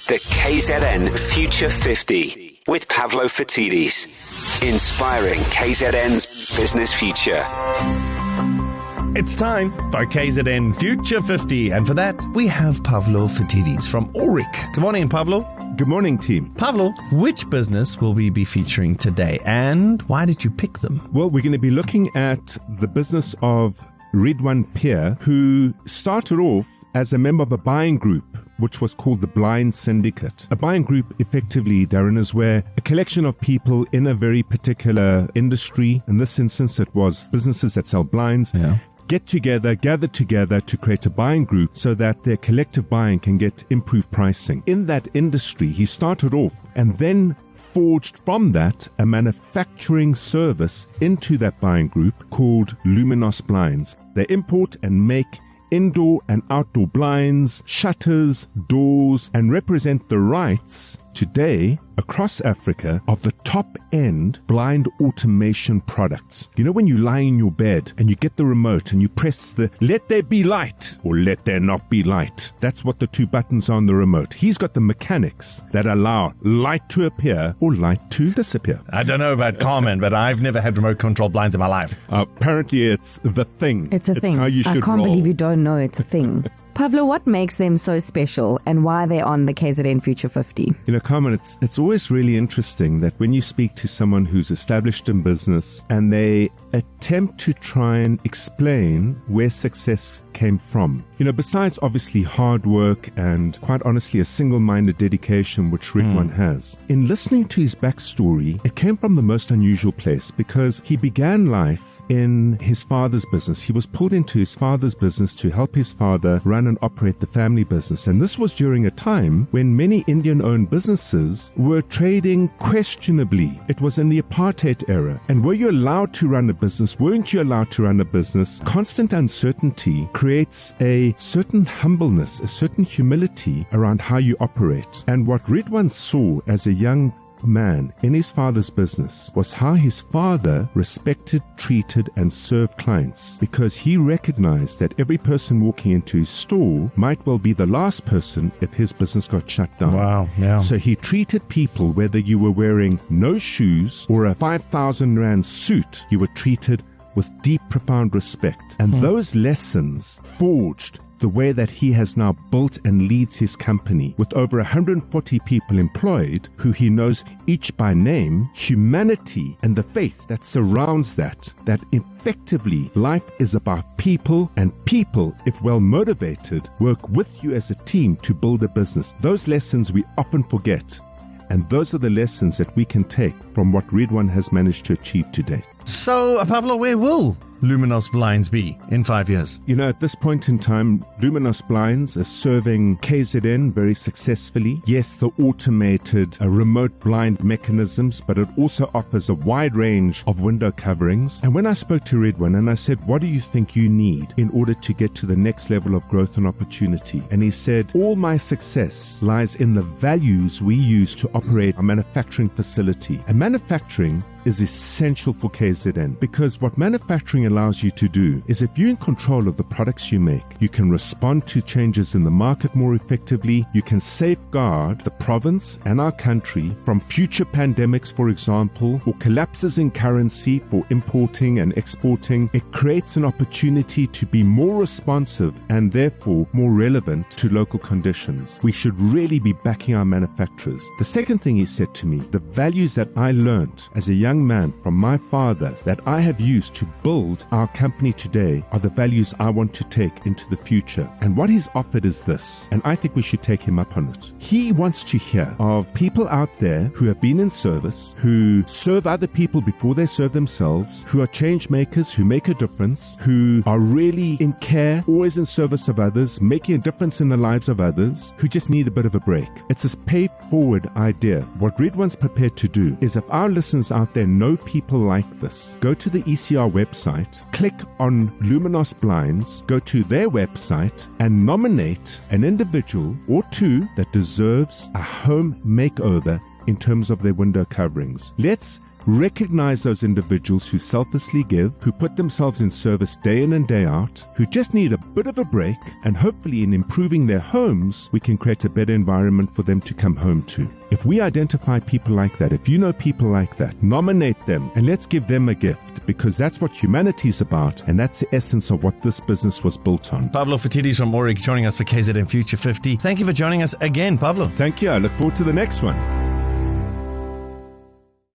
The KZN Future 50 with Pavlo Phitidis. Inspiring KZN's business future. It's time for KZN Future 50, and for that, we have Pavlo Phitidis from Auric. Good morning, Pavlo. Good morning, team. Pavlo, which business will we be featuring today, and why did you pick them? Well, we're going to be looking at the business of Ridwan Peer, who started off as a member of a buying group, which was called the Blinds Syndicate. A buying group, effectively, Darren, is where a collection of people in a very particular industry, in this instance it was businesses that sell blinds, gather together to create a buying group so that their collective buying can get improved pricing. In that industry, he started off and then forged from that a manufacturing service into that buying group called Luminos Blinds. They import and make indoor and outdoor blinds, shutters, doors, and represent the rights today across Africa of the top-end blind automation products. You know, when you lie in your bed and you get the remote and you press the let there be light or let there not be light. That's what the two buttons are on the remote. He's got the mechanics that allow light to appear or light to disappear. I don't know about Carmen, but I've never had remote control blinds in my life. Apparently it's the thing. It's a thing. How you should I can't roll. believe you don't know it's a thing. Pavlo, what makes them so special and why they're on the KZN Future 50? You know, Carmen, it's always really interesting that when you speak to someone who's established in business and they attempt to try and explain where success came from. You know, besides obviously hard work and quite honestly a single-minded dedication which Ridwan has. In listening to his backstory, it came from the most unusual place because he began life in his father's business. He was pulled into his father's business to help his father run and operate the family business. And this was during a time when many Indian-owned businesses were trading questionably. It was in the apartheid era. And were you allowed to run a business? Weren't you allowed to run a business? Constant uncertainty creates a certain humbleness, a certain humility around how you operate. And what Ridwan saw as a young man in his father's business was how his father respected, treated, and served clients, because he recognized that every person walking into his store might well be the last person if his business got shut down. Wow, yeah. So he treated people, whether you were wearing no shoes or a 5,000 rand suit, you were treated with deep, profound respect. And those lessons forged the way that he has now built and leads his company with over 140 people employed who he knows each by name, humanity and the faith that surrounds that effectively life is about people, and people, if well motivated, work with you as a team to build a business. Those lessons we often forget, and those are the lessons that we can take from what Ridwan has managed to achieve today. So, Pavlo, where will Luminos Blinds be in 5 years? You know, at this point in time, Luminos Blinds is serving KZN very successfully. Yes, the automated remote blind mechanisms, but it also offers a wide range of window coverings. And when I spoke to Ridwan and I said, what do you think you need in order to get to the next level of growth and opportunity? And he said, all my success lies in the values we use to operate a manufacturing facility. And manufacturing is essential for KZN, because what manufacturing allows you to do is, if you're in control of the products you make, you can respond to changes in the market more effectively. You can safeguard the province and our country from future pandemics, for example, or collapses in currency for importing and exporting. It creates an opportunity to be more responsive and therefore more relevant to local conditions. We should really be backing our manufacturers. The second thing he said to me, the values that I learned as a young man from my father that I have used to build our company today are the values I want to take into the future. And what he's offered is this, and I think we should take him up on it. He wants to hear of people out there who have been in service, who serve other people before they serve themselves, who are change makers, who make a difference, who are really in care, always in service of others, making a difference in the lives of others, who just need a bit of a break. It's this pay forward idea. What Ridwan's prepared to do is, if our listeners out there know people like this, go to the ECR website, click on Luminos Blinds, go to their website and nominate an individual or two that deserves a home makeover in terms of their window coverings. Let's recognize those individuals who selflessly give, who put themselves in service day in and day out, who just need a bit of a break, and hopefully in improving their homes, we can create a better environment for them to come home to. If we identify people like that, if you know people like that, nominate them and let's give them a gift, because that's what humanity is about, and that's the essence of what this business was built on. Pablo Fatidis from Oric joining us for KZN Future 50. Thank you for joining us again, Pablo. Thank you. I look forward to the next one.